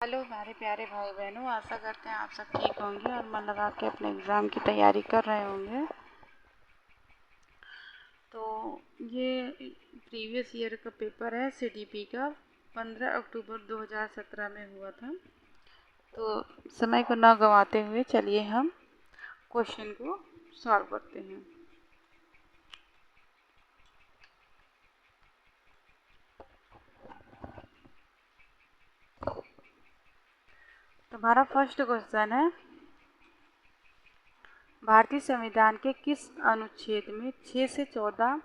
Hello मेरे प्यारे भाई बहनों, आशा करते हैं आप सब ठीक होंगे और मन लगा के अपने एग्ज़ाम की तैयारी कर रहे होंगे। तो ये प्रीवियस ईयर का पेपर है सीडीपी का, 15 अक्टूबर 2017 में हुआ था। तो समय को ना गंवाते हुए चलिए हम क्वेश्चन को सॉल्व करते हैं। तो हमारा फर्स्ट क्वेश्चन है, भारतीय संविधान के किस अनुच्छेद में 6 से 14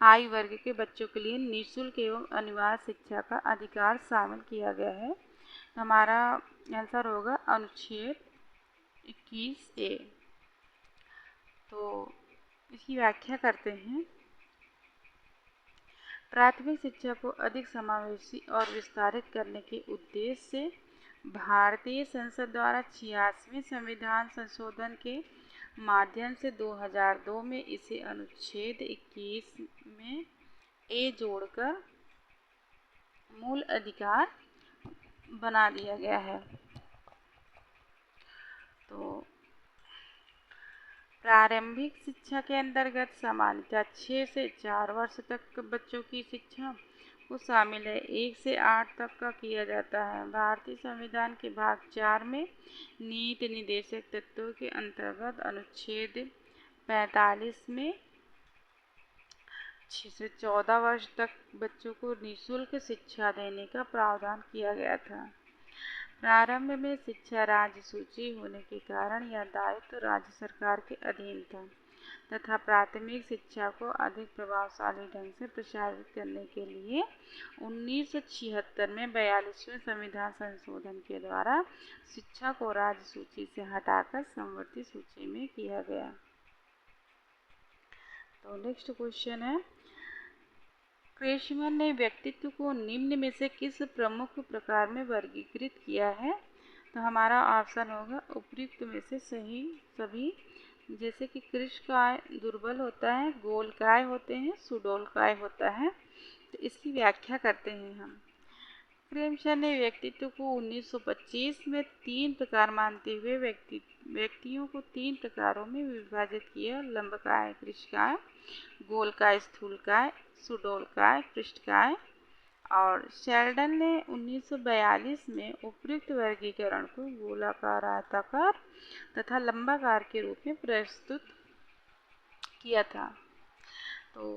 आयु वर्ग के बच्चों के लिए निःशुल्क एवं अनिवार्य शिक्षा का अधिकार शामिल किया गया है? हमारा आंसर होगा अनुच्छेद 21A। तो इसकी व्याख्या करते हैं। प्राथमिक शिक्षा को अधिक समावेशी और विस्तारित करने के उद्देश्य से भारतीय संसद द्वारा 86वें संविधान संशोधन के माध्यम से 2002 में इसे अनुच्छेद 21 में ए जोड़कर मूल अधिकार बना दिया गया है। तो प्रारंभिक शिक्षा के अंतर्गत सामान्यतः 6 से 4 वर्ष तक बच्चों की शिक्षा को शामिल है। 1 से 8 तक का किया जाता है। भारतीय संविधान के भाग 4 में नीति निर्देशक तत्वों के अंतर्गत अनुच्छेद 45 में 6 से 14 वर्ष तक बच्चों को निःशुल्क शिक्षा देने का प्रावधान किया गया था। प्रारंभ में शिक्षा राज्य सूची होने के कारण यह दायित्व राज्य सरकार के अधीन था तथा प्राथमिक शिक्षा को अधिक प्रभावशाली ढंग से प्रसारित करने के लिए 1976 में 42वें संविधान संशोधन के द्वारा शिक्षा को राज्य सूची से हटाकर समवर्ती सूची में किया गया। तो नेक्स्ट क्वेश्चन है, क्रेशमैन ने व्यक्तित्व को निम्न में से किस प्रमुख प्रकार में वर्गीकृत किया है? तो हमारा ऑप्शन होगा उपयुक्त में से सही सभी। जैसे कि कृशकाय दुर्बल होता है, गोलकाय होते हैं, सुडोलकाय होता है। तो इसकी व्याख्या करते हैं हम। प्रेमचंद ने व्यक्तित्व को 1925 में 3 प्रकार मानते हुए व्यक्तियों को 3 प्रकारों में विभाजित किया: लंबकाय कृशकाय, गोलकाय स्थूलकाय, सुडोलकाय पृष्ठकाय। और शेल्डन ने 1942 में उपयुक्त वर्गीकरण को गोलाकार, आयताकार तथा लंबाकार के रूप में प्रस्तुत किया था। तो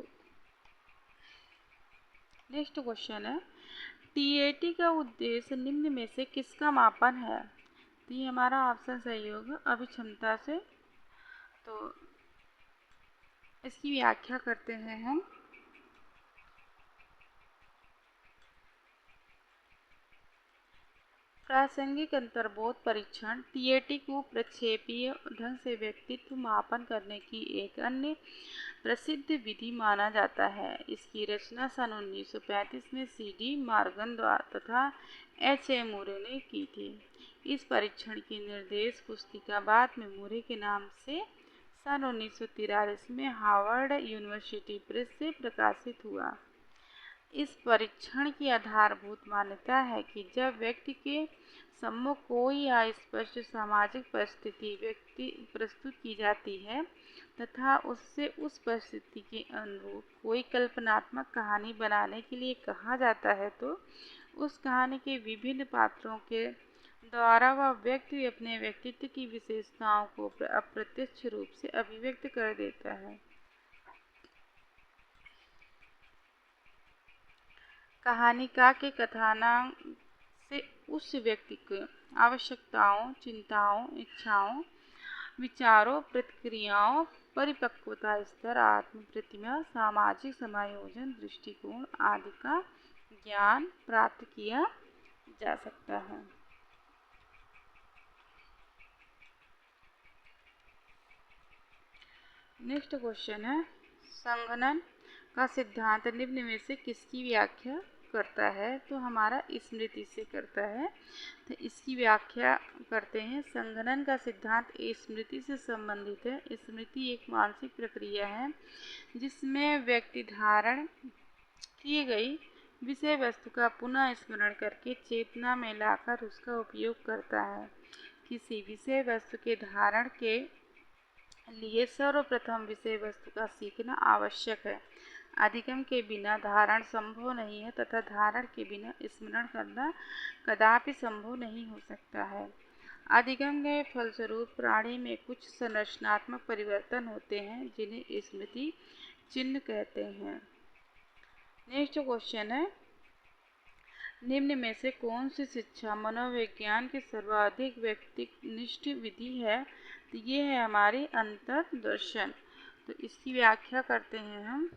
नेक्स्ट क्वेश्चन है, टीएटी का उद्देश्य निम्न में से किसका मापन है? तो ये हमारा ऑप्शन सही होगा अभिक्षमता से। तो इसकी व्याख्या करते हैं हम। प्रासंगिक अंतर्बोध परीक्षण टीएटी को प्रक्षेपीय ढंग से व्यक्तित्व मापन करने की एक अन्य प्रसिद्ध विधि माना जाता है। इसकी रचना सन 1935 में सीडी मॉर्गन तथा एच.ए. मुरे ने की थी। इस परीक्षण की निर्देश पुस्तिका बाद में मुरे के नाम से सन 1943 में हार्वर्ड यूनिवर्सिटी प्रेस से प्रकाशित हुआ। इस परीक्षण की आधारभूत मान्यता है कि जब व्यक्ति के सम्मुख कोई अस्पष्ट सामाजिक परिस्थिति प्रस्तुत की जाती है तथा उससे उस परिस्थिति के अनुरूप कोई कल्पनात्मक कहानी बनाने के लिए कहा जाता है, तो उस कहानी के विभिन्न पात्रों के द्वारा वह व्यक्ति अपने व्यक्तित्व की विशेषताओं को अप्रत्यक्ष रूप से अभिव्यक्त कर देता है। कहानीकार के कथानक से उस व्यक्ति की आवश्यकताओं, चिंताओं, इच्छाओं, विचारों, प्रतिक्रियाओं, परिपक्वता स्तर, आत्म प्रतिमा, सामाजिक समायोजन, दृष्टिकोण आदि का ज्ञान प्राप्त किया जा सकता है। नेक्स्ट क्वेश्चन है, संघनन का सिद्धांत निम्न में से किसकी व्याख्या करता है? तो हमारा स्मृति से करता है। तो इसकी व्याख्या करते हैं। संघनन का सिद्धांत स्मृति से संबंधित है। स्मृति एक मानसिक प्रक्रिया है जिसमें व्यक्ति धारण किए गई विषय वस्तु का पुनः स्मरण करके चेतना में लाकर उसका उपयोग करता है। किसी विषय वस्तु के धारण के लिए सर्वप्रथम विषय वस्तु का सीखना आवश्यक है। अधिगम के बिना धारण संभव नहीं है तथा धारण के बिना स्मरण करना कदापि संभव नहीं हो सकता है। अधिगम के फलस्वरूप प्राणी में कुछ संरचनात्मक परिवर्तन होते हैं जिन्हें स्मृति चिन्ह कहते हैं। नेक्स्ट क्वेश्चन है, निम्न में से कौन सी शिक्षा मनोविज्ञान की सर्वाधिक व्यक्तिनिष्ठ विधि है? तो ये है हमारी अंतर्दर्शन। तो इसकी व्याख्या करते हैं हम।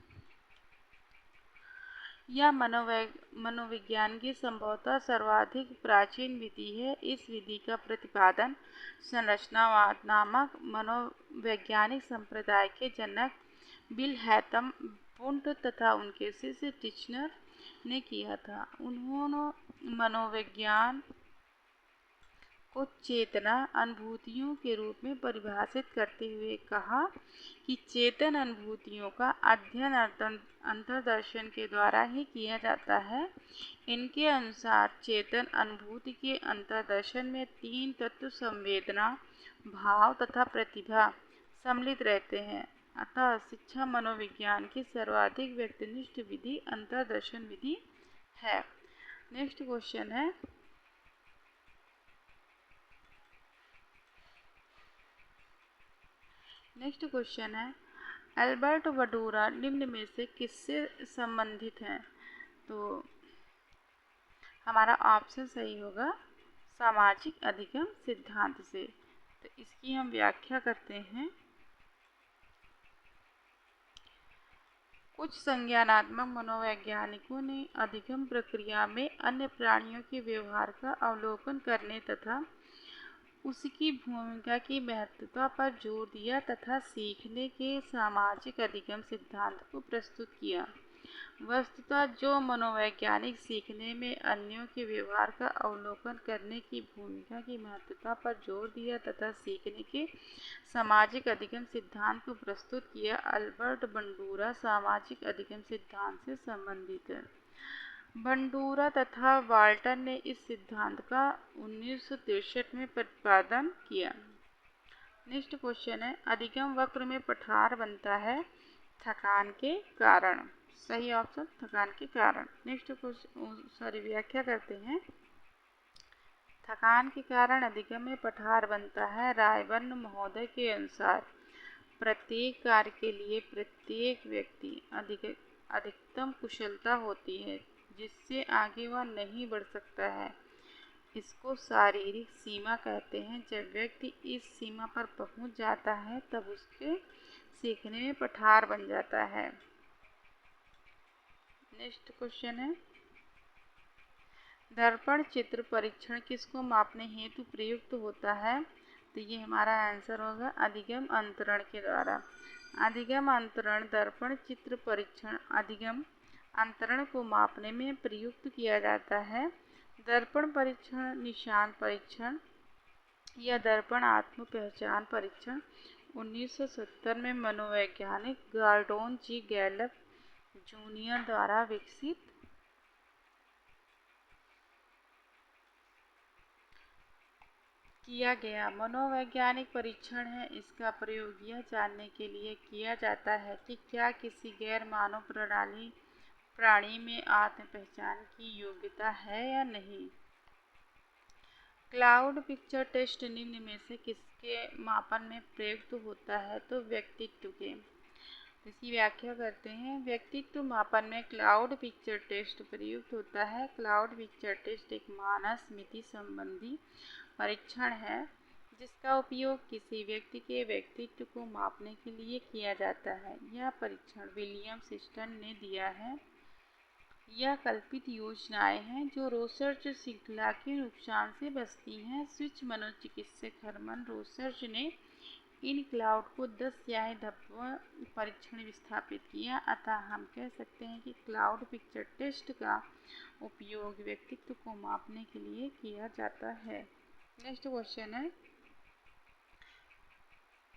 यह मनोविज्ञान की संभवतः सर्वाधिक प्राचीन विधि है। इस विधि का प्रतिपादन संरचनावाद नामक मनोवैज्ञानिक संप्रदाय के जनक विल्हेल्म वुंड तथा उनके शिष्य टिचनर ने किया था। उन्होंने मनोविज्ञान को चेतना अनुभूतियों के रूप में परिभाषित करते हुए कहा कि चेतन अनुभूतियों का अध्ययन अंतर्दर्शन के द्वारा ही किया जाता है। इनके अनुसार चेतन अनुभूति के अंतर्दर्शन में 3 तत्व संवेदना, भाव तथा प्रतिभा सम्मिलित रहते हैं। अतः शिक्षा मनोविज्ञान की सर्वाधिक व्यक्तिनिष्ठ विधि अंतर्दर्शन विधि है। नेक्स्ट क्वेश्चन है, एल्बर्ट बंडूरा निम्न में से किससे संबंधित हैं? तो हमारा ऑप्शन सही होगा सामाजिक अधिगम सिद्धांत से। तो इसकी हम व्याख्या करते हैं। कुछ संज्ञानात्मक मनोवैज्ञानिकों ने अधिगम प्रक्रिया में अन्य प्राणियों के व्यवहार का अवलोकन करने तथा उसकी भूमिका की महत्वता पर जोर दिया तथा सीखने के सामाजिक अधिगम सिद्धांत को प्रस्तुत किया। वस्तुतः जो मनोवैज्ञानिक सीखने में अन्यों के व्यवहार का अवलोकन करने की भूमिका की महत्वता पर जोर दिया तथा सीखने के सामाजिक अधिगम सिद्धांत को प्रस्तुत किया, एल्बर्ट बंडूरा सामाजिक अधिगम सिद्धांत से संबंधित है। बंडूरा तथा वाल्टन ने इस सिद्धांत का 1963 में प्रतिपादन किया। नेक्स्ट क्वेश्चन है, अधिगम वक्र में पठार बनता है थकान के कारण। सही ऑप्शन थकान के कारण। नेक्स्ट क्वेश्चन व्याख्या करते हैं। थकान के कारण अधिगम में पठार बनता है। रायबर्न महोदय के अनुसार प्रत्येक कार्य के लिए प्रत्येक व्यक्ति अधिकतम कुशलता होती है जिससे आगे वह नहीं बढ़ सकता है। इसको शारीरिक सीमा कहते हैं। जब व्यक्ति इस सीमा पर पहुंच जाता है तब उसके सीखने में पठार बन जाता है। नेक्स्ट क्वेश्चन है, दर्पण चित्र परीक्षण किसको मापने हेतु प्रयुक्त होता है? तो ये हमारा आंसर होगा अधिगम अंतरण के द्वारा। अधिगम अंतरण दर्पण चित्र परीक्षण अधिगम अंतरण को मापने में प्रयुक्त किया जाता है। दर्पण परीक्षण, निशान परीक्षण या दर्पण आत्म पहचान परीक्षण 1970 में मनोवैज्ञानिक गॉर्डोन जी गैलप जूनियर द्वारा विकसित किया गया मनोवैज्ञानिक परीक्षण है। इसका प्रयोग यह जानने के लिए किया जाता है कि क्या किसी गैर मानव प्राणी में आत्म पहचान की योग्यता है या नहीं। क्लाउड पिक्चर टेस्ट निम्न में से किसके मापन में प्रयुक्त होता है? तो व्यक्तित्व के। इसकी व्याख्या करते हैं। व्यक्तित्व मापन में क्लाउड पिक्चर टेस्ट प्रयुक्त होता है। क्लाउड पिक्चर टेस्ट एक मानस स्मृति संबंधी परीक्षण है जिसका उपयोग किसी व्यक्ति के व्यक्तित्व को मापने के लिए किया जाता है। यह परीक्षण विलियम सिस्टन ने दिया है। यह कल्पित योजनाएं हैं जो रोसर्च श्रृंखला के नुकसान से बचती हैं। स्विस मनोचिकित्सक हरमन रोसर्च ने इन क्लाउड को 10 स्याही धब्बों परीक्षण विस्थापित किया। अतः हम कह सकते हैं कि क्लाउड पिक्चर टेस्ट का उपयोग व्यक्तित्व को मापने के लिए किया जाता है। नेक्स्ट क्वेश्चन है,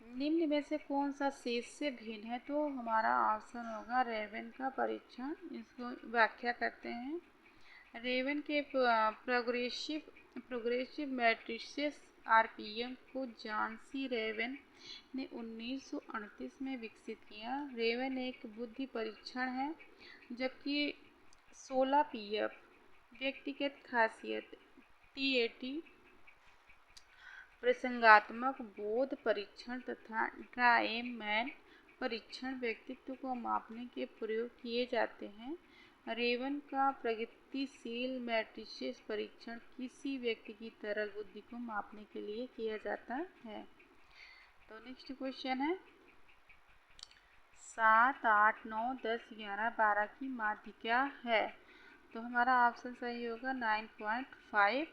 निम्न में से कौन सा शेष से भिन्न है? तो हमारा ऑप्शन होगा रेवन का परीक्षण। इसको व्याख्या करते हैं। रेवन के प्रोग्रेसिव मैट्रिसेस आरपीएम को जॉन सी रेवन ने 1938 में विकसित किया। रेवन एक बुद्धि परीक्षण है, जबकि 16 पीएफ व्यक्तिगत खासियत टीएटी प्रसंगात्मक बोध परीक्षण तथा ड्राएमैन परीक्षण व्यक्तित्व को मापने के प्रयोग किए जाते हैं। रेवन का प्रगतिशील मैट्रिसेस परीक्षण किसी व्यक्ति की तरल बुद्धि को मापने के लिए किया जाता है। तो नेक्स्ट क्वेश्चन है 7, 8, 9, 10, 11, 12 की माध्य क्या है? तो हमारा ऑप्शन सही होगा 9.5।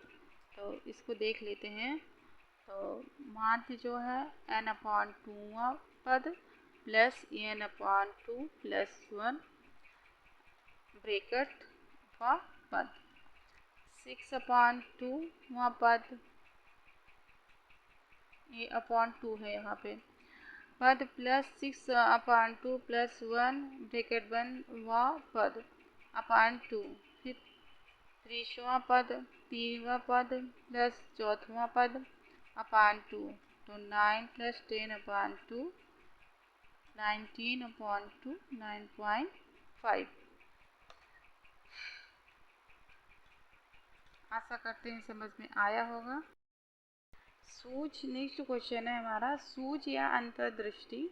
तो इसको देख लेते हैं। तो माध्य जो है n/2 पद प्लस n/2 प्लस 1 ब्रैकेट व पद, 6/2 पद, ये अपॉन 2 है यहाँ पे, पद प्लस 6/2 प्लस 1 ब्रैकेट 1 व पद अपॉन 2, फिर 30वां पद, 3वां पद प्लस 4वां पद अपॉन 2। तो 9 प्लस 10/2 19/2 9.5। आशा करते हैं समझ में आया होगा। सूझ नेक्स्ट क्वेश्चन है हमारा, सूझ या अंतर्दृष्टि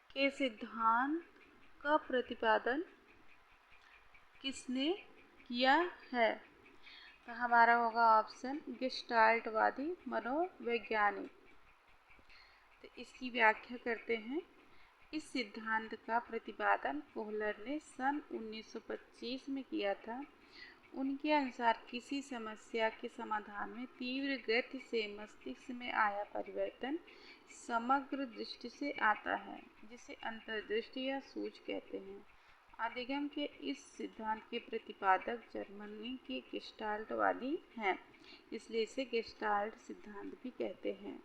के सिद्धांत का प्रतिपादन किसने किया है? तो हमारा होगा ऑप्शन गेस्टाल्टवादी मनोवैज्ञानिक। तो इसकी व्याख्या करते हैं। इस सिद्धांत का प्रतिपादन कोहलर ने सन 1925 में किया था। उनके अनुसार किसी समस्या के समाधान में तीव्र गति से मस्तिष्क में आया परिवर्तन समग्र दृष्टि से आता है, जिसे अंतर्दृष्टि या सूझ कहते हैं। अधिगम के इस सिद्धांत के प्रतिपादक जर्मनी के गेस्टाल्टवादी हैं, इसलिए इसे गेस्टाल्ट सिद्धांत भी कहते हैं।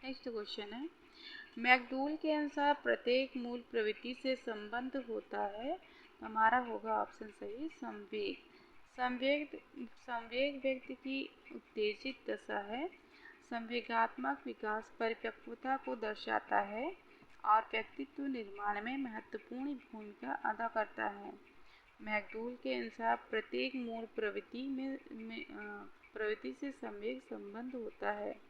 नेक्स्ट क्वेश्चन है, मैकडूगल के अनुसार प्रत्येक मूल प्रवृत्ति से संबंध होता है। हमारा होगा ऑप्शन सही संवेग। संवेग व्यक्ति की उत्तेजित दशा है। संवेगात्मक विकास परिपक्वता को दर्शाता है और व्यक्तित्व निर्माण में महत्वपूर्ण भूमिका अदा करता है। मैकडूगल के अनुसार प्रत्येक मूल प्रवृत्ति से संवेग संबंध होता है।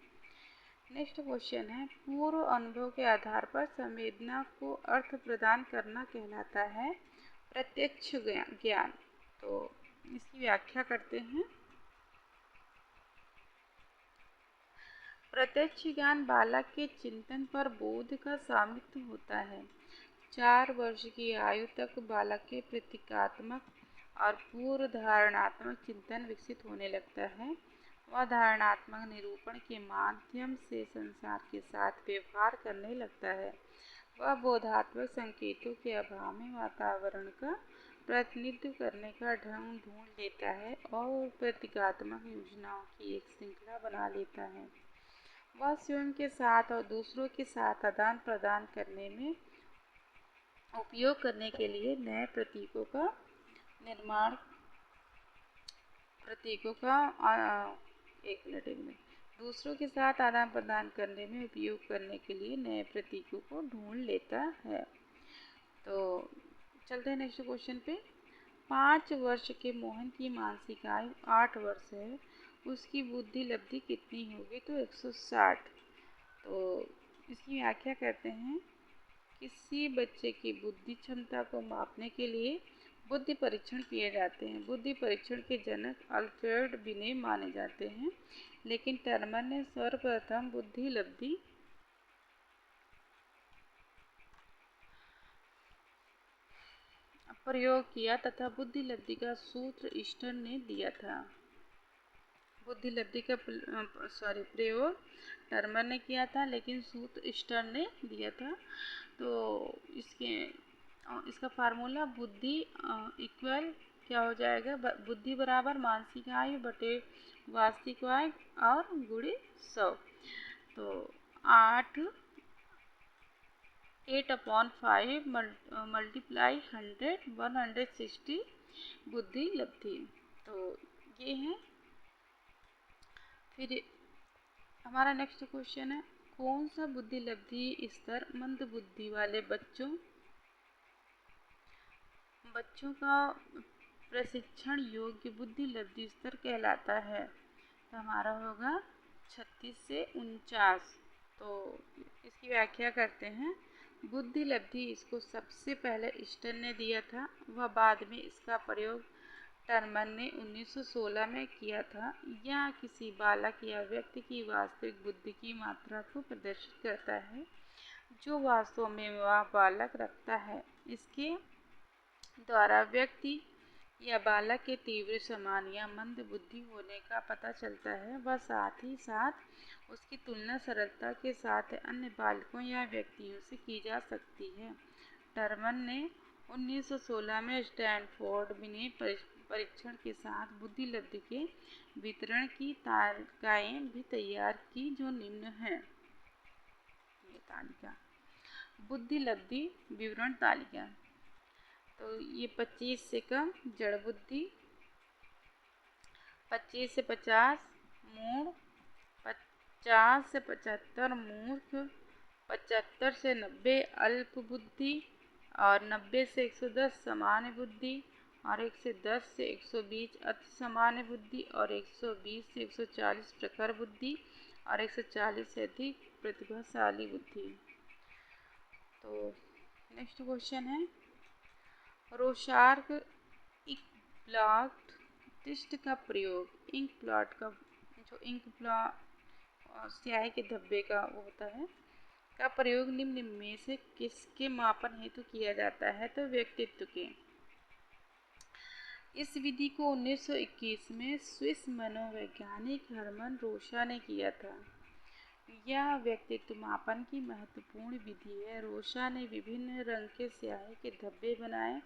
नेक्स्ट क्वेश्चन है, पूर्व अनुभव के आधार पर संवेदना को अर्थ प्रदान करना कहलाता है प्रत्यक्ष ज्ञान। तो इसकी व्याख्या करते हैं। प्रत्यक्ष ज्ञान बालक के चिंतन पर बोध का स्वामित्व होता है। 4 वर्ष की आयु तक बालक के प्रतीकात्मक और पूर्व धारणात्मक चिंतन विकसित होने लगता है। वह धारणात्मक निरूपण के माध्यम से संसार के साथ व्यवहार करने लगता है। वह बोधात्मक संकेतों के अभाव में वातावरण का प्रतिनिधित्व करने का ढंग ढूंढ लेता है और प्रतीकात्मक योजनाओं की एक श्रृंखला बना लेता है। वह स्वयं के साथ और दूसरों के साथ आदान प्रदान करने में उपयोग करने के लिए नए प्रतीकों का दूसरों के साथ आदान प्रदान करने में उपयोग करने के लिए नए प्रतीकों को ढूंढ लेता है। तो चलते हैं नेक्स्ट क्वेश्चन पे। 5 वर्ष के मोहन की मानसिक आयु 8 वर्ष है। उसकी बुद्धि लब्धि कितनी होगी? तो 160। तो इसकी व्याख्या करते हैं। किसी बच्चे की बुद्धि क्षमता को मापने के लिए बुद्धि परीक्षण किए जाते हैं। बुद्धि परीक्षण के जनक अल्फ्रेड बिने माने जाते हैं, लेकिन टर्नर ने सर्वप्रथम बुद्धि लब्धि प्रयोग किया तथा बुद्धि लब्धि का सूत्र ईस्टर्न ने दिया था। बुद्धि लब्धि का प्रयोग टर्नर ने किया था, लेकिन सूत्र ईस्टर्न ने दिया था। तो इसका फार्मूला बुद्धि इक्वल क्या हो जाएगा? बुद्धि बराबर मानसिक आयु बटे वास्तविक आयु और गुणे 100। तो 8/5 मल्टीप्लाई 100 160 बुद्धि लब्धि। तो ये है। फिर हमारा नेक्स्ट क्वेश्चन है, कौन सा बुद्धि लब्धि स्तर मंद बुद्धि वाले बच्चों का प्रशिक्षण योग्य बुद्धि लब्धि स्तर कहलाता है? तो हमारा होगा 36 से 49। तो इसकी व्याख्या करते हैं। बुद्धि लब्धि इसको सबसे पहले स्टर्न ने दिया था, वह बाद में इसका प्रयोग टर्मन ने 1916 में किया था। यह किसी बालक या व्यक्ति की वास्तविक बुद्धि की मात्रा को प्रदर्शित करता है जो वास्तव में वह बालक रखता है। इसके द्वारा व्यक्ति या बालक के तीव्र समान या मंद बुद्धि होने का पता चलता है। वह साथ ही साथ उसकी तुलना सरलता के साथ अन्य बालकों या व्यक्तियों से की जा सकती है। टर्मन ने 1916 में स्टैनफोर्ड में परीक्षण के साथ बुद्धि लब्धि के वितरण की तालिकाएं भी तैयार की, जो निम्न है। ये तालिका बुद्धि लब्धि विवरण तालिका। तो ये 25 से कम जड़ बुद्धि, 25 से 50 मूढ़, 50 से 75 मूर्ख, 75 से 90 अल्प बुद्धि और 90 से 110 सामान्य बुद्धि और 1 से 10 से 120 अति सामान्य बुद्धि और 120 से 140 प्रखर बुद्धि और 140 से अधिक प्रतिभाशाली बुद्धि। तो नेक्स्ट क्वेश्चन है, रोशार्क इंक टेस्ट का प्रयोग इंक प्लॉट का जो इंक प्लॉट स्याही के धब्बे का वो होता है का प्रयोग निम्न में से किसके मापन हेतु किया जाता है? तो व्यक्तित्व के। इस विधि को 1921 में स्विस मनोवैज्ञानिक हर्मन रोशा ने किया था। यह व्यक्तित्व मापन की महत्वपूर्ण विधि है। रोशा ने विभिन्न रंग के स्याही के धब्बे बनाए,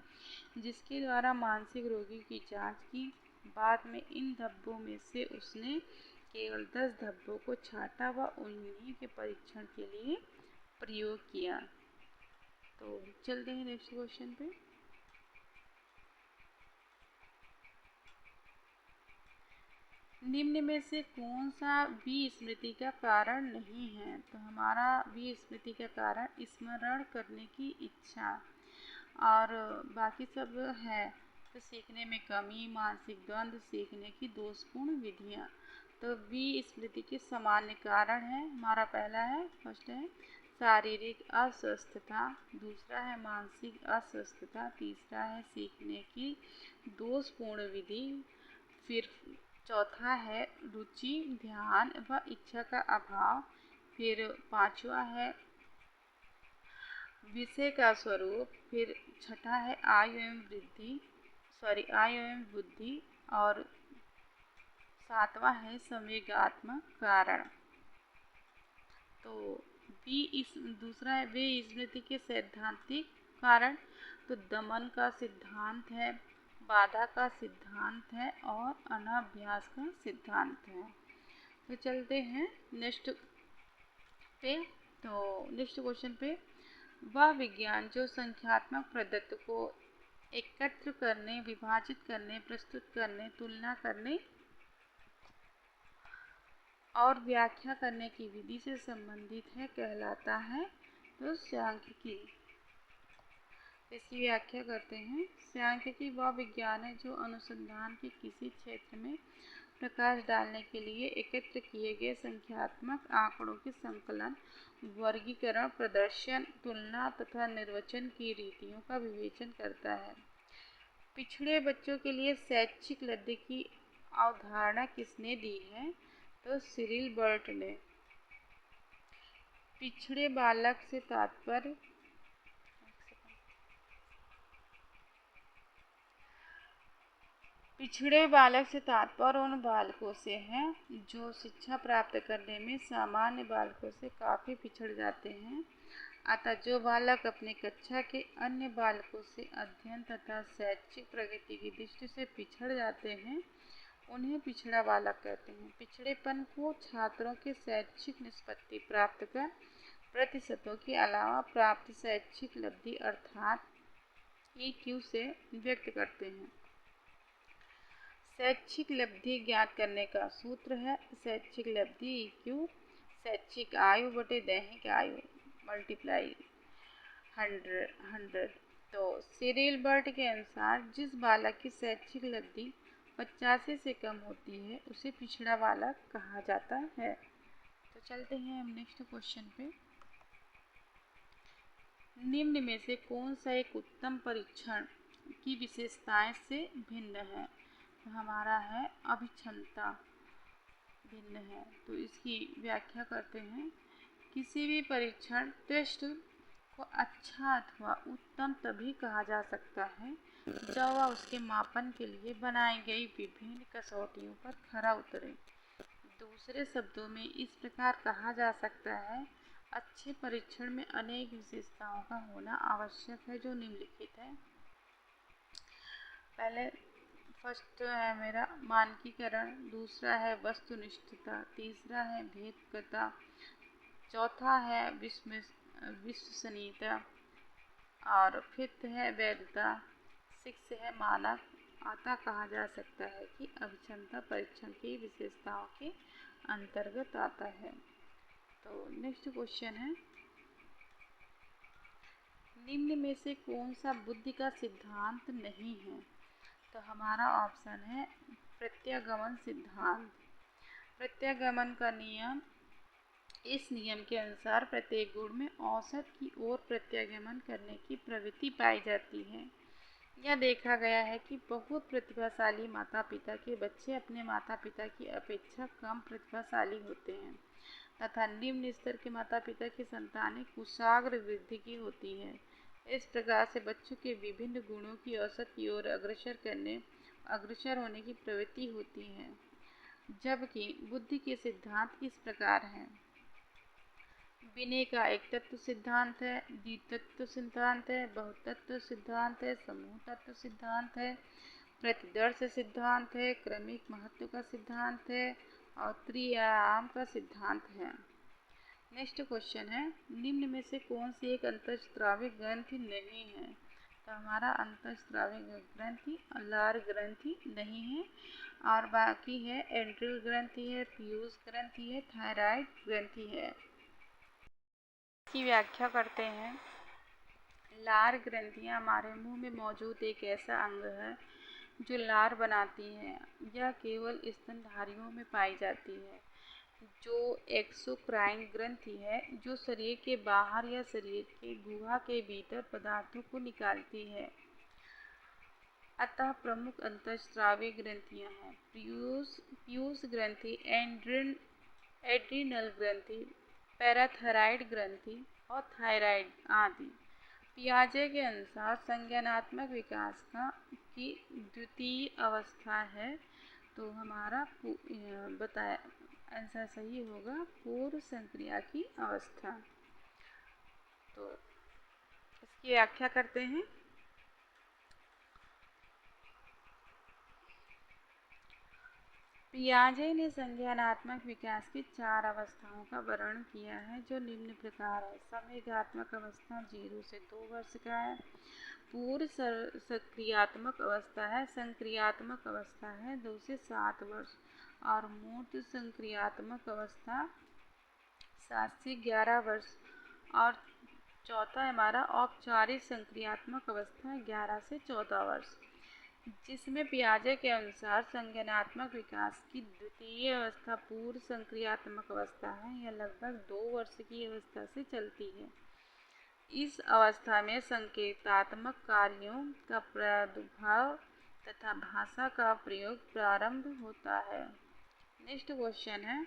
जिसके द्वारा मानसिक रोगी की जांच की। बाद में इन धब्बों में से उसने केवल 10 धब्बों को छांटा व उन्हीं के परीक्षण के लिए प्रयोग किया। तो चलते हैं नेक्स्ट क्वेश्चन पे। निम्न में से कौन सा विस्मृति का कारण नहीं है? तो हमारा विस्मृति का कारण स्मरण करने की इच्छा और बाकी सब है। तो सीखने में कमी, मानसिक द्वंद्व, सीखने की दोषपूर्ण विधियाँ। तो विस्मृति के सामान्य कारण है, हमारा पहला है, फर्स्ट है शारीरिक अस्वस्थता, दूसरा है मानसिक अस्वस्थता, तीसरा है सीखने की दोषपूर्ण विधि, फिर चौथा है रुचि, ध्यान व इच्छा का अभाव, फिर पांचवा है विषय का स्वरूप, फिर छठा है आयु एवं बुद्धि और सातवां है संवेगात्मक कारण। तो दूसरा है विस्मृति के सैद्धांतिक कारण। तो दमन का सिद्धांत है, बाधा का सिद्धांत है और अनाभ्यास का सिद्धांत है। तो चलते हैं नेक्स्ट पे। तो नेक्स्ट क्वेश्चन पे, वह विज्ञान जो संख्यात्मक पद्धति को एकत्र करने, विभाजित करने, प्रस्तुत करने, तुलना करने और व्याख्या करने की विधि से संबंधित है कहलाता है? तो सांख्यिकी। इसकी व्याख्या करते हैं। सांख्यिकी वह विज्ञान है जो अनुसंधान के किसी क्षेत्र में प्रकाश डालने के लिए एकत्र किए गए संख्यात्मक आंकड़ों के संकलन, वर्गीकरण, प्रदर्शन, तुलना तथा निर्वचन की रीतियों का विवेचन करता है। पिछड़े बच्चों के लिए शैक्षिक लब्धि की अवधारणा किसने दी है? तो सिरिल बर्ट ने। पिछड़े बालक से तात्पर्य उन बालकों से है जो शिक्षा प्राप्त करने में सामान्य बालकों से काफ़ी पिछड़ जाते हैं। अतः जो बालक अपनी कक्षा के अन्य बालकों से अध्ययन तथा शैक्षिक प्रगति की दृष्टि से पिछड़ जाते हैं, उन्हें पिछड़ा बालक कहते हैं। पिछड़ेपन को छात्रों के शैक्षिक निष्पत्ति प्राप्त कर प्रतिशतों के अलावा प्राप्त शैक्षिक लब्धि अर्थात EQ से व्यक्त करते हैं। शैक्षिक लब्धि ज्ञात करने का सूत्र है शैक्षिक लब्धि EQ शैक्षिक आयु बटे दैहिक आयु मल्टीप्लाई 100। तो सिरिल बर्ट के अनुसार जिस बालक की शैक्षिक लब्धि 85 से कम होती है उसे पिछड़ा बालक कहा जाता है। तो चलते हैं हम नेक्स्ट क्वेश्चन पे। निम्न में से कौन सा एक उत्तम परीक्षण की विशेषताएं से भिन्न है? तो हमारा है अभिक्षमता भिन्न है। तो इसकी व्याख्या करते हैं। किसी भी परीक्षण टेस्ट को अच्छा अथवा उत्तम तभी कहा जा सकता है जब वह उसके मापन के लिए बनाई गई विभिन्न कसौटियों पर खरा उतरे। दूसरे शब्दों में इस प्रकार कहा जा सकता है अच्छे परीक्षण में अनेक विशेषताओं का होना आवश्यक है जो निम्नलिखित है। पहले फर्स्ट है मेरा मानकीकरण, दूसरा है वस्तुनिष्ठता, तीसरा है भेदकता, चौथा है विश्वसनीयता और फिफ्थ है वैधता, सिक्स है मानक। अतः कहा जा सकता है कि अभिक्षमता परीक्षण की विशेषताओं के अंतर्गत आता है। तो नेक्स्ट क्वेश्चन है निम्न में से कौन सा बुद्धि का सिद्धांत नहीं है? तो हमारा ऑप्शन है प्रत्यागमन सिद्धांत। प्रत्यागमन का नियम, इस नियम के अनुसार प्रत्येक गुण में औसत की ओर प्रत्यागमन करने की प्रवृत्ति पाई जाती है। यह देखा गया है कि बहुत प्रतिभाशाली माता पिता के बच्चे अपने माता पिता की अपेक्षा कम प्रतिभाशाली होते हैं तथा निम्न स्तर के माता पिता की संतानें कुशाग्र वृद्धि की होती है। इस प्रकार से बच्चों के विभिन्न गुणों की औसत की ओर अग्रसर होने की प्रवृत्ति होती है, जबकि बुद्धि के सिद्धांत इस प्रकार हैं। विनय का एक तत्व सिद्धांत है, द्वितत्व सिद्धांत है, बहुतत्व सिद्धांत है, समूह तत्व सिद्धांत है, प्रतिदर्श सिद्धांत है, क्रमिक महत्व का सिद्धांत है और त्रिआयाम का सिद्धांत है। नेक्स्ट क्वेश्चन है निम्न में से कौन सी एक अंतःस्रावी ग्रंथि नहीं है? तो हमारा अंतःस्रावी ग्रंथि लार ग्रंथि नहीं है और बाकी है एंड्रिल ग्रंथि है, पीयूष ग्रंथि है, थायराइड ग्रंथि है। की व्याख्या करते हैं। लार ग्रंथियां हमारे मुंह में मौजूद एक ऐसा अंग है जो लार बनाती है। यह केवल स्तनधारियों में पाई जाती है। जो एक्सोक्राइन ग्रंथि है जो शरीर के बाहर या शरीर के गुहा के भीतर पदार्थों को निकालती है। अतः प्रमुख अंतःस्रावी ग्रंथियां हैं पीयूष ग्रंथि, एड्रिनल ग्रंथि, पैराथायराइड ग्रंथि और थायराइड आदि। पियाजे के अनुसार संज्ञानात्मक विकास की द्वितीय अवस्था है। तो हमारा बताया आंसर सही होगा पूर्व संक्रिया की अवस्था। तो इसकी व्याख्या करते हैं। पियाजे ने संज्ञानात्मक विकास की 4 अवस्थाओं का वर्णन किया है जो निम्न प्रकार है। संवेगात्मक अवस्था 0 से 2 वर्ष का है, पूर्व सक्रियात्मक अवस्था है, संक्रियात्मक अवस्था है 2 से 7 वर्ष और मूर्त संक्रियात्मक अवस्था 7 से 11 वर्ष और चौथा हमारा औपचारिक संक्रियात्मक अवस्था 11 से 14 वर्ष, जिसमें पियाजे के अनुसार संज्ञानात्मक विकास की द्वितीय अवस्था पूर्व संक्रियात्मक अवस्था है। यह लगभग 2 वर्ष की अवस्था से चलती है। इस अवस्था में संकेतात्मक कार्यों का प्रादुर्भाव तथा भाषा का प्रयोग प्रारंभ होता है। नेक्स्ट क्वेश्चन है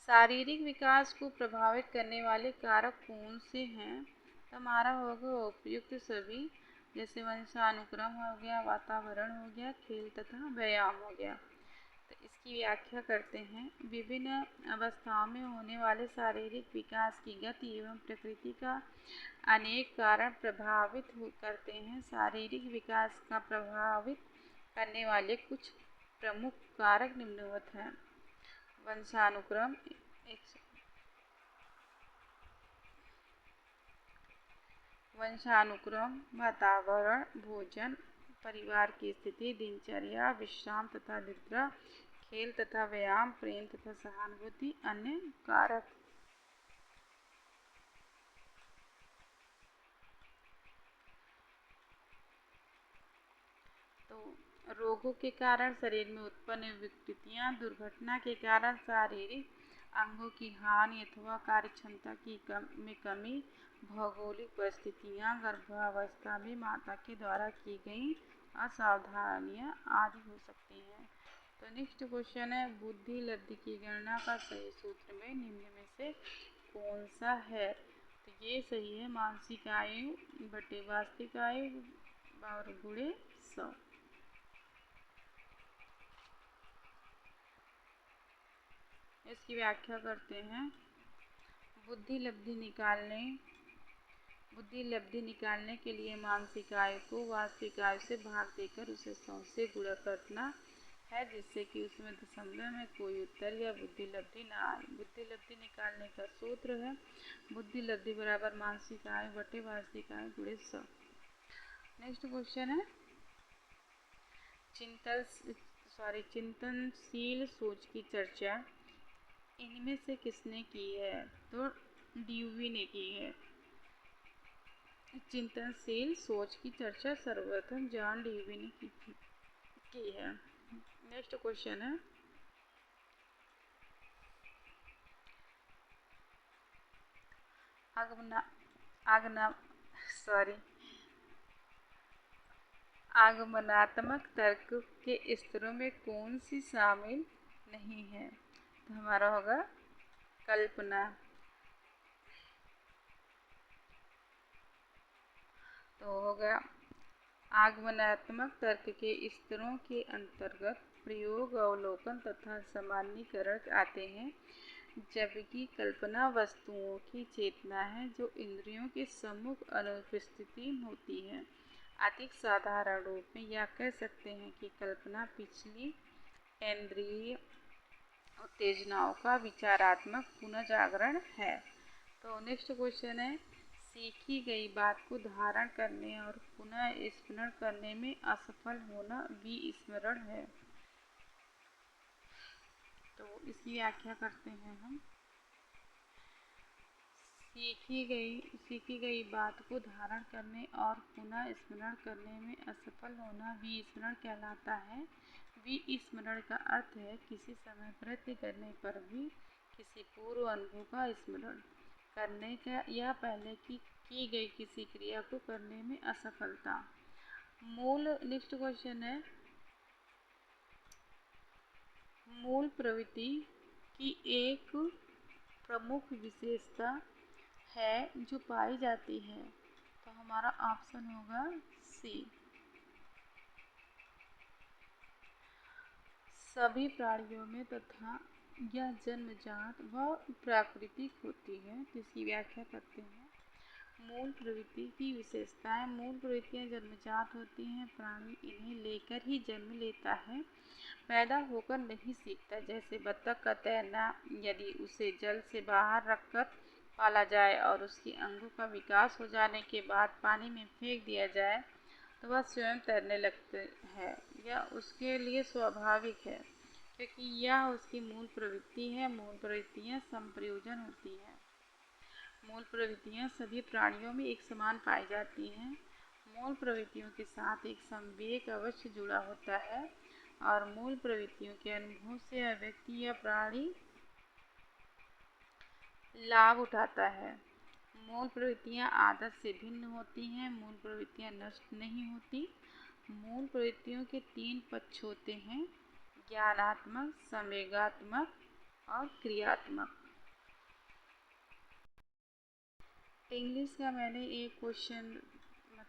शारीरिक विकास को प्रभावित करने वाले कारक कौन से हैं? तो हमारा होगा उपयुक्त सभी, जैसे वंशानुक्रम हो गया, वातावरण हो गया, खेल तथा व्यायाम हो गया। तो इसकी व्याख्या करते हैं। विभिन्न अवस्थाओं में होने वाले शारीरिक विकास की गति एवं प्रकृति का अनेक कारण प्रभावित करते हैं। शारीरिक विकास का प्रभावित करने वाले कुछ प्रमुख कारक निम्नवत हैं। वंशानुक्रम, वातावरण, भोजन, परिवार की स्थिति, दिनचर्या, विश्राम तथा निद्रा, खेल तथा व्यायाम, प्रेम तथा सहानुभूति, अन्य कारक। तो रोगों के कारण शरीर में उत्पन्न विकृतियां, दुर्घटना के कारण शारीरिक अंगों की हानि अथवा कार्य क्षमता में कमी, भौगोलिक परिस्थितियां, गर्भावस्था में माता के द्वारा की गई असावधानियां आदि हो सकती हैं। तो नेक्स्ट क्वेश्चन है, बुद्धि लब्धि की गणना का सही सूत्र में निम्न में से कौन सा है? तो ये सही है, मानसिक आयु बटे वास्तविक आयु और गुणे 100। इसकी व्याख्या करते हैं। बुद्धि लब्धि निकालने के लिए मानसिक आयु को वास्तविक आयु से भाग देकर उसे 100 से गुणा करना है, जिससे कि उसमें दशमलव में कोई उत्तर या बुद्धि लब्धि ना आए। बुद्धि लब्धि निकालने का सूत्र है बुद्धि लब्धि बराबर मानसिक आयु बटे वास्तविक आयु गुणे 100। नेक्स्ट क्वेश्चन है, चिंतनशील सोच की चर्चा इनमें से किसने की है? तो ड्यूवी ने की है। चिंतनशील सोच की चर्चा सर्वप्रथम जॉन ड्यूवी ने की है। नेक्स्ट क्वेश्चन है, आगमनात्मक तर्क के स्तरों में कौन सी शामिल नहीं है? तो हमारा होगा कल्पना। तो होगा आगमनात्मक तर्क के स्तरों के अंतर्गत प्रयोग, अवलोकन तथा सामान्यीकरण आते हैं, जबकि कल्पना वस्तुओं की चेतना है जो इंद्रियों के सम्मुख अनुपस्थिति होती है। अधिक साधारण रूप में यह कह सकते हैं कि कल्पना पिछली इंद्रिय उत्तेजनाओं का विचारात्मक पुनर्जागरण है। तो नेक्स्ट क्वेश्चन है, सीखी गई बात को धारण करने और पुनः स्मरण करने में असफल होना विस्मरण है। तो इसकी व्याख्या करते हैं हम। सीखी गई बात को धारण करने और पुनः स्मरण करने में असफल होना विस्मरण कहलाता है। विस्मरण का अर्थ है किसी समय प्रयत्न करने पर भी किसी पूर्व अनुभव का स्मरण करने का या पहले की गई किसी क्रिया को करने में असफलता। नेक्स्ट क्वेश्चन है, मूल प्रवृत्ति की एक प्रमुख विशेषता है जो पाई जाती है। तो हमारा ऑप्शन होगा सी। सभी प्राणियों में तथा यह जन्मजात व प्राकृतिक होती है। इसकी व्याख्या करते हैं। मूल प्रवृत्ति की विशेषताएं। मूल प्रवृत्तियां जन्मजात होती हैं, प्राणी इन्हें लेकर ही जन्म लेता है, पैदा होकर नहीं सीखता। जैसे बत्तख का तैरना, यदि उसे जल से बाहर रखकर पाला जाए और उसके अंगों का विकास हो जाने के बाद पानी में फेंक दिया जाए तो वह स्वयं तैरने लगते हैं। यह उसके लिए स्वाभाविक है क्योंकि यह उसकी मूल प्रवृत्ति है। मूल प्रवृत्तियां संप्रयोजन होती हैं। मूल प्रवृत्तियां सभी प्राणियों में एक समान पाई जाती हैं। मूल प्रवृत्तियों के साथ एक संवेग अवश्य जुड़ा होता है और मूल प्रवृत्तियों के अनुभव से यह व्यक्ति या प्राणी लाभ उठाता है। मूल प्रवृत्तियां आदत से भिन्न होती हैं। मूल प्रवृत्तियां नष्ट नहीं होती। मूल प्रवृत्तियों के 3 पक्ष होते हैं, ज्ञानात्मक, संवेगात्मक और क्रियात्मक। इंग्लिश का मैंने एक क्वेश्चन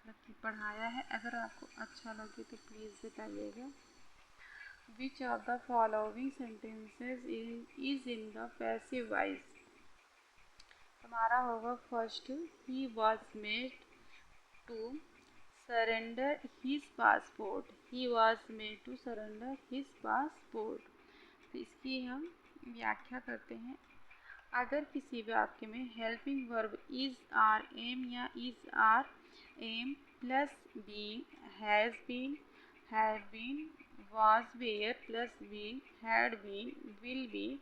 कि पढ़ाया है, अगर आपको अच्छा लगे तो प्लीज़ बताइएगा। Which of the following sentences is in the passive voice? हमारा होगा first, he was made to surrender his passport. He was made to surrender his passport. तो इसकी हम व्याख्या करते हैं। अगर किसी वाक्य में helping verb is are am या is are am plus been, has been, have been, was were plus been, had been, will be,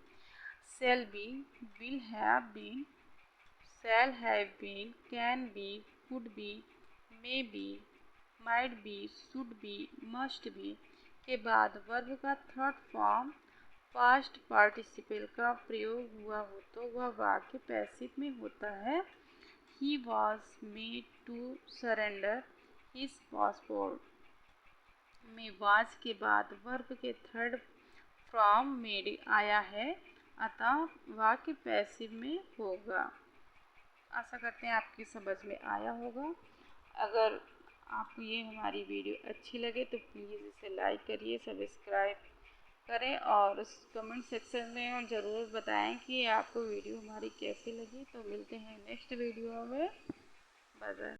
shall be, will have been, shall have been, can be, could be, may be, might be, should be, must be के बाद verb का third form past participle का प्रयोग हुआ हो तो वह वाक्य पैसिव में होता है। He was made to surrender his passport में was के बाद वर्ब के थर्ड फ्रॉम मेड आया है, अतः वाक्य पैसिव में होगा। आशा करते हैं आपकी समझ में आया होगा। अगर आपको ये हमारी वीडियो अच्छी लगे तो प्लीज़ इसे लाइक करिए, सब्सक्राइब करें और उस कमेंट सेक्शन में ज़रूर बताएं कि आपको वीडियो हमारी कैसी लगी। तो मिलते हैं नेक्स्ट वीडियो में। Bye bye.